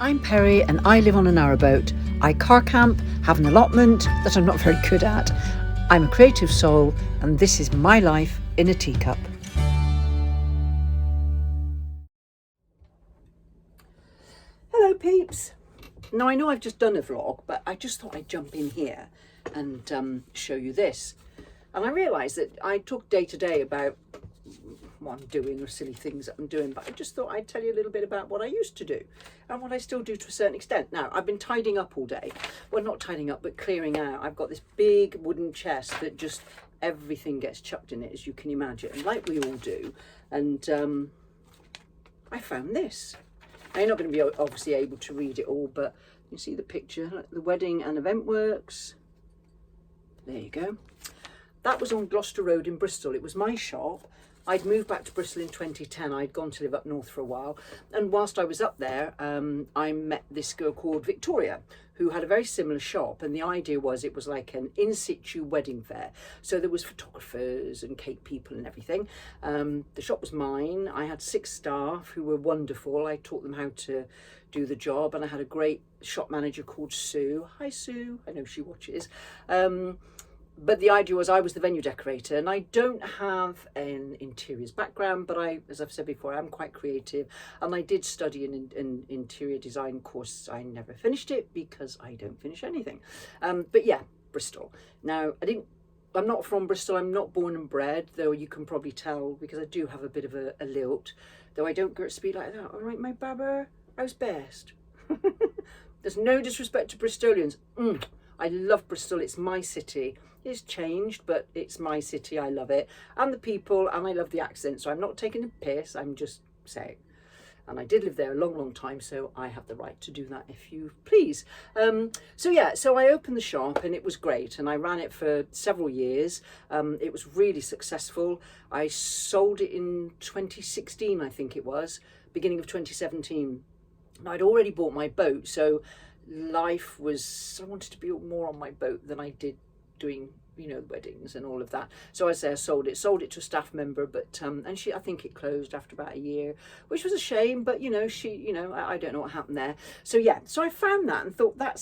I'm Perry and I live on a narrowboat. I car camp, have an allotment that I'm not very good at. I'm a creative soul and this is my life in a teacup. Hello peeps. Now I know I've just done a vlog, but I just thought I'd jump in here and show you this. And I realised that I talk day to day about what I'm doing or silly things that I'm doing, but I just thought I'd tell you a little bit about what I used to do and what I still do to a certain extent. Now, I've been tidying up all day. Well, not tidying up, but clearing out. I've got this big wooden chest that just everything gets chucked in it, as you can imagine, like we all do. And I found this. Now, you're not going to be obviously able to read it all, but you see the picture, the wedding and event works. There you go. That was on Gloucester Road in Bristol. It was my shop. I'd moved back to Bristol in 2010. I'd gone to live up north for a while. And whilst I was up there, I met this girl called Victoria, who had a very similar shop. And the idea was it was like an in-situ wedding fair. So there was photographers and cake people and everything. The shop was mine. I had 6 staff who were wonderful. I taught them how to do the job. And I had a great shop manager called Sue. Hi, Sue. I know she watches. But the idea was I was the venue decorator, and I don't have an interiors background, but as I've said before, I'm quite creative, and I did study an interior design course. I never finished it because I don't finish anything. But yeah, Bristol. Now, I'm not from Bristol. I'm not born and bred, though you can probably tell because I do have a bit of a lilt, though I don't go at speed like that. All right, my babber, how's best? There's no disrespect to Bristolians. I love Bristol. It's my city. It's changed, but it's my city. I love it. And the people, and I love the accent. So I'm not taking a piss. I'm just saying. And I did live there a long, long time, so I have the right to do that if you please. So I opened the shop and it was great. And I ran it for several years. It was really successful. I sold it in 2016, I think it was, beginning of 2017. And I'd already bought my boat, so life was, I wanted to be more on my boat than I did doing, weddings and all of that. So I sold it to a staff member, but and I think it closed after about a year, which was a shame, but I don't know what happened there. So I found that and thought that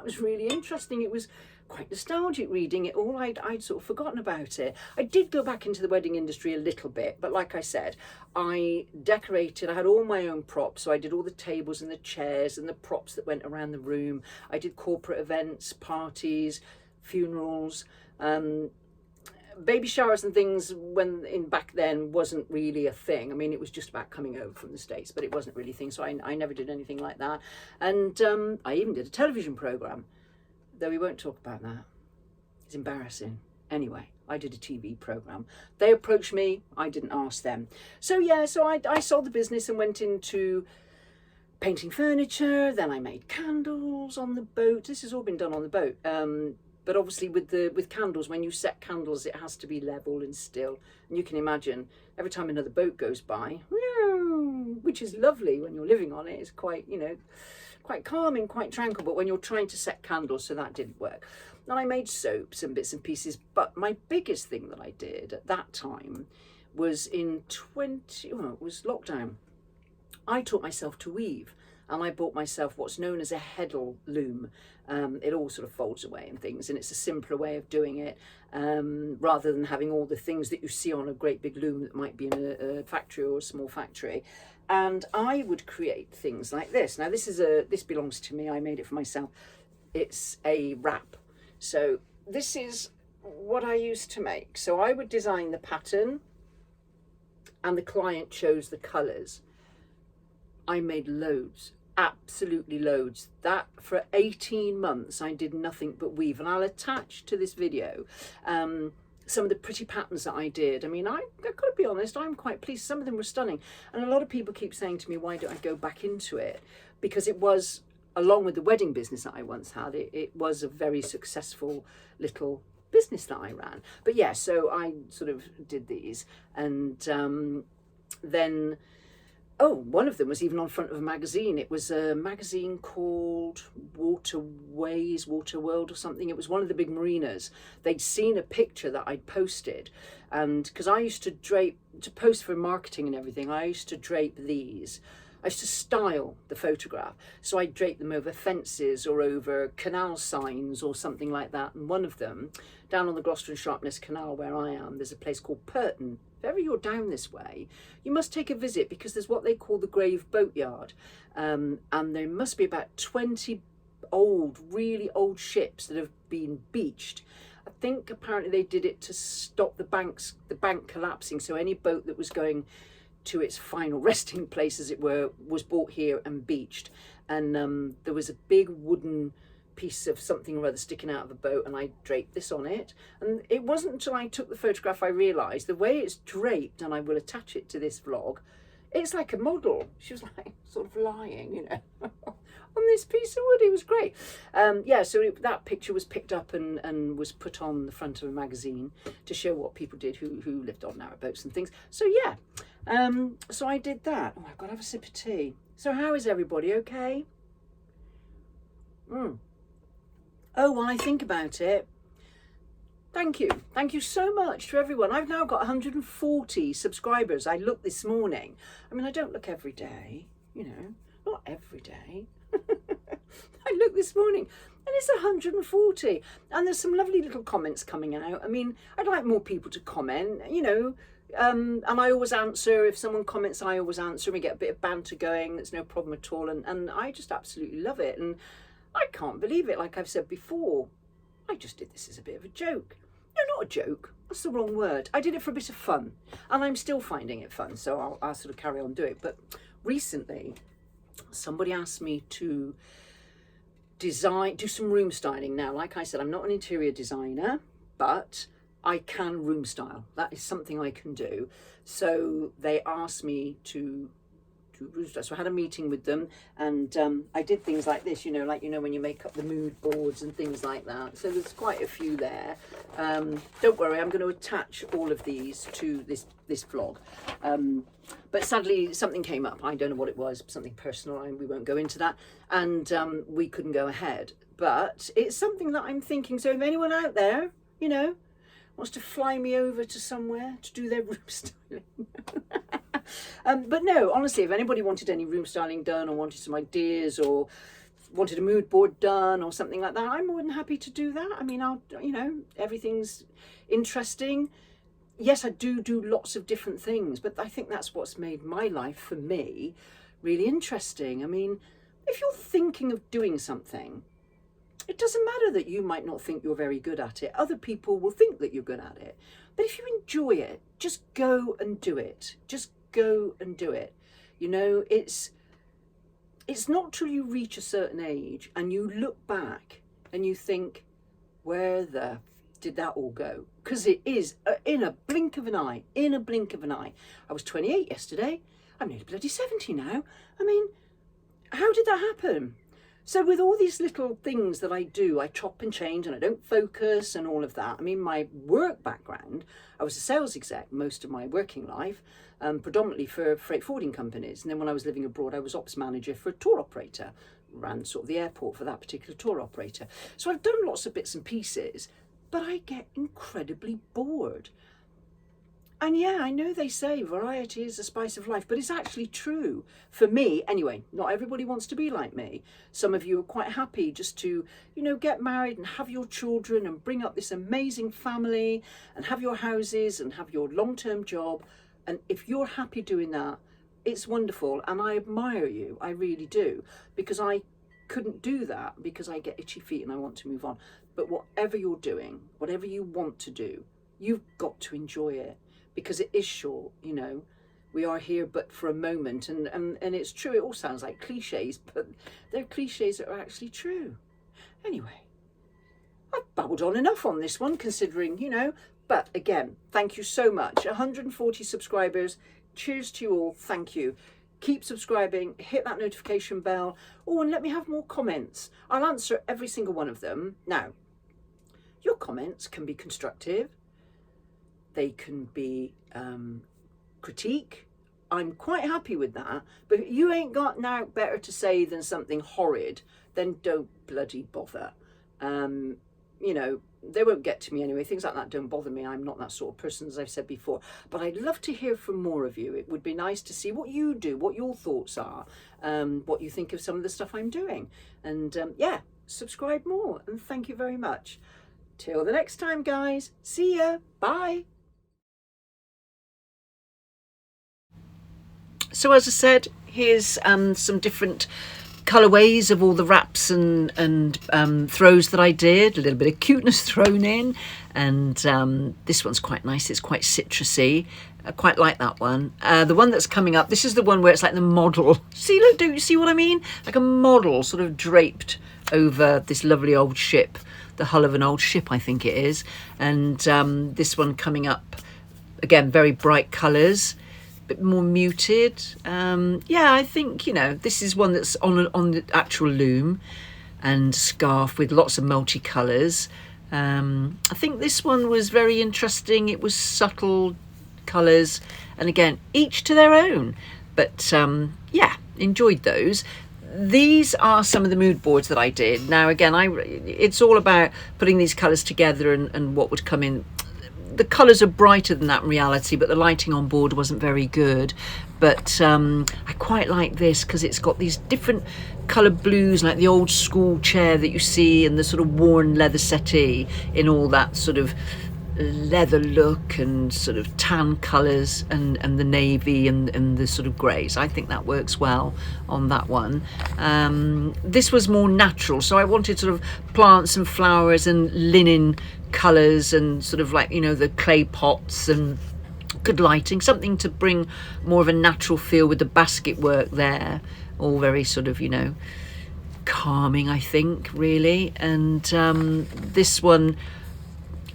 was really interesting. It was quite nostalgic reading it all. I'd sort of forgotten about it. I did go back into the wedding industry a little bit, but like I said, I decorated, I had all my own props, so I did all the tables and the chairs and the props that went around the room. I did corporate events, parties, funerals, baby showers and things back then wasn't really a thing. I mean, it was just about coming over from the States, but it wasn't really a thing, so I never did anything like that. And I even did a television programme, though we won't talk about that. It's embarrassing. Anyway, I did a TV programme. They approached me, I didn't ask them. So I sold the business and went into painting furniture, then I made candles on the boat. This has all been done on the boat. But obviously with candles, when you set candles, it has to be level and still. And you can imagine every time another boat goes by, which is lovely when you're living on it, it's quite, quite calming, quite tranquil. But when you're trying to set candles, so that didn't work. And I made soaps and bits and pieces. But my biggest thing that I did at that time was it was lockdown. I taught myself to weave. And I bought myself what's known as a heddle loom. It all sort of folds away and things, and it's a simpler way of doing it, rather than having all the things that you see on a great big loom that might be in a factory or a small factory. And I would create things like this. Now this belongs to me. I made it for myself. It's a wrap. So this is what I used to make. So I would design the pattern, and the client chose the colours. I made loads, absolutely loads. That for 18 months, I did nothing but weave. And I'll attach to this video some of the pretty patterns that I did. I mean, I've got to be honest, I'm quite pleased. Some of them were stunning. And a lot of people keep saying to me, why don't I go back into it? Because it was, along with the wedding business that I once had, it was a very successful little business that I ran. But yeah, so I sort of did these. And then... oh, one of them was even on front of a magazine. It was a magazine called Waterways, Waterworld or something. It was one of the big marinas. They'd seen a picture that I'd posted. And because I used to post for marketing and everything, I used to drape these I used to style the photograph. So I draped them over fences or over canal signs or something like that. And one of them, down on the Gloucester and Sharpness Canal where I am, there's a place called Purton. If ever you're down this way, you must take a visit, because there's what they call the Grave Boatyard. And there must be about 20 really old ships that have been beached. I think apparently they did it to stop the bank collapsing. So any boat that was going to its final resting place, as it were, was brought here and beached. And there was a big wooden piece of something or other sticking out of the boat, and I draped this on it. And it wasn't until I took the photograph I realised the way it's draped, and I will attach it to this vlog, it's like a model. She was like sort of lying, you know, on this piece of wood. It was great. Yeah, so that picture was picked up and was put on the front of a magazine to show what people did who lived on narrowboats and things. So yeah, so I did that. Oh, I've got to have a sip of tea. So how is everybody? Okay? Oh, while I think about it, thank you. Thank you so much to everyone. I've now got 140 subscribers. I looked this morning. I mean, I don't look every day, you know, not every day. I looked this morning and it's 140. And there's some lovely little comments coming out. I mean, I'd like more people to comment, you know, and I always answer. If someone comments, I always answer. We get a bit of banter going. There's no problem at all. And I just absolutely love it. And I can't believe it. Like I've said before, I just did this as a bit of a joke. No, not a joke. That's the wrong word. I did it for a bit of fun, and I'm still finding it fun. So I'll sort of carry on doing it. But recently, somebody asked me to do some room styling. Now, like I said, I'm not an interior designer, but I can room style. That is something I can do. So they asked me to room style. So I had a meeting with them, and I did things like this, you know, like, you know, when you make up the mood boards and things like that. So there's quite a few there. Don't worry, I'm going to attach all of these to this vlog. But sadly, something came up. I don't know what it was, something personal, and we won't go into that. And we couldn't go ahead. But it's something that I'm thinking. So if anyone out there, you know, wants to fly me over to somewhere to do their room styling. But no, honestly, if anybody wanted any room styling done, or wanted some ideas, or wanted a mood board done or something like that, I'm more than happy to do that. I mean, you know, everything's interesting. Yes, I do lots of different things, but I think that's what's made my life, for me, really interesting. I mean, if you're thinking of doing something, it doesn't matter that you might not think you're very good at it. Other people will think that you're good at it. But if you enjoy it, just go and do it. Just go and do it. You know, it's not till you reach a certain age and you look back and you think, where the did that all go? Because it is in a blink of an eye. In a blink of an eye. I was 28 yesterday. I'm nearly bloody 70 now. I mean, how did that happen? So with all these little things that I do, I chop and change and I don't focus and all of that. I mean, my work background, I was a sales exec most of my working life, predominantly for freight forwarding companies. And then when I was living abroad, I was ops manager for a tour operator, ran sort of the airport for that particular tour operator. So I've done lots of bits and pieces, but I get incredibly bored. And yeah, I know they say variety is the spice of life, but it's actually true. For me, anyway, not everybody wants to be like me. Some of you are quite happy just to, you know, get married and have your children and bring up this amazing family and have your houses and have your long-term job. And if you're happy doing that, it's wonderful. And I admire you. I really do. Because I couldn't do that, because I get itchy feet and I want to move on. But whatever you're doing, whatever you want to do, you've got to enjoy it. Because it is short, you know, we are here but for a moment, and it's true. It all sounds like cliches, but they're cliches that are actually true. Anyway, I've babbled on enough on this one, considering, you know, but again, thank you so much. 140 subscribers. Cheers to you all. Thank you. Keep subscribing, hit that notification bell. Oh, and let me have more comments. I'll answer every single one of them. Now, your comments can be constructive. They can be critique. I'm quite happy with that. But if you ain't got now better to say than something horrid, then don't bloody bother. You know, they won't get to me anyway. Things like that don't bother me. I'm not that sort of person, as I've said before. But I'd love to hear from more of you. It would be nice to see what you do, what your thoughts are, what you think of some of the stuff I'm doing. And yeah, subscribe more. And thank you very much. Till the next time, guys. See ya. Bye. So as I said, here's some different colourways of all the wraps and throws that I did. A little bit of cuteness thrown in, and this one's quite nice. It's quite citrusy. I quite like that one. The one that's coming up, this is the one where it's like the model. See, look, do you see what I mean? Like a model sort of draped over this lovely old ship, the hull of an old ship, I think it is. And this one coming up, again, very bright colours, bit more muted. Yeah, I think, you know, this is one that's on the actual loom and scarf with lots of multicolours. I think this one was very interesting. It was subtle colours, and again, each to their own. But yeah, enjoyed those. These are some of the mood boards that I did. Now, again, it's all about putting these colours together and what would come in. The colours are brighter than that in reality, but the lighting on board wasn't very good. But I quite like this because it's got these different coloured blues, like the old school chair that you see, and the sort of worn leather settee in all that sort of leather look and sort of tan colours, and the navy and the sort of greys. I think that works well on that one. This was more natural, so I wanted sort of plants and flowers and linen colours and sort of like, you know, the clay pots and good lighting, something to bring more of a natural feel with the basket work there, all very sort of, you know, calming, I think, really. And this one,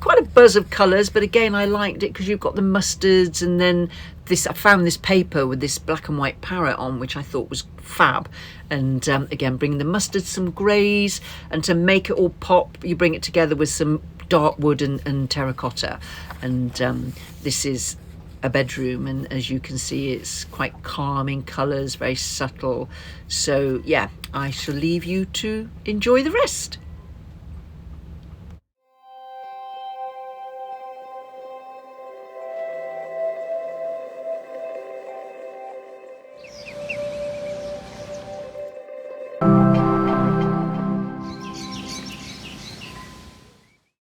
quite a buzz of colours, but again, I liked it because you've got the mustards, and then this, I found this paper with this black and white parrot on, which I thought was fab. And again, bringing the mustard, some greys, and to make it all pop, you bring it together with some dark wood and terracotta. And this is a bedroom, and as you can see, it's quite calming colours, very subtle. So yeah, I shall leave you to enjoy the rest.